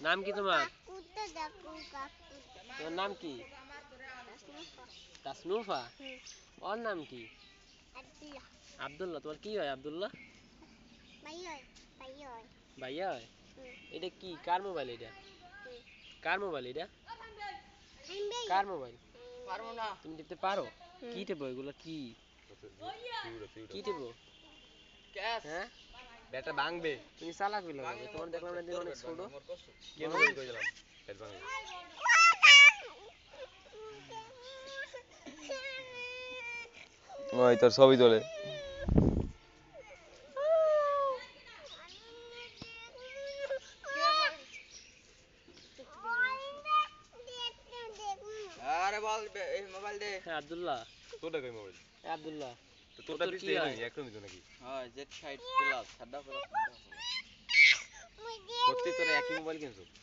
নাম কি তোমার? তোমার নাম কি? তাসনুফা। ওর নাম কি? আব্দুল্লাহ। তোমার কি হয় আব্দুল্লাহ? ভাইয়া হয়। এটা কি কার মোবাইল এটা? কার মোবাইল এটা? কার মোবাইল? তুমি টিপতে পারো? কি টিপো এগুলো কি? কি টিপো? হ্যাঁ ব্যাটা ভাঙবে। তুমি চালাক হইলো না, তোমার দেখলাম না দিন অনেক ছোট। কেন বলি কইলাম ব্যাট ভাঙবে। ওই তোর ছবি তোলে। আরে বল এই মোবাইল দে। হ্যাঁ আব্দুল্লাহ। তোরটা কই মোবাইল? আব্দুল্লাহ তো তোরটা তোর দিস কি দেই হয়? নাকি একদম দিত নাকি? হ্যাঁ Z60 প্লাস ঠাডা প্লাস সত্যি তোর একই মোবাইল কিনছো?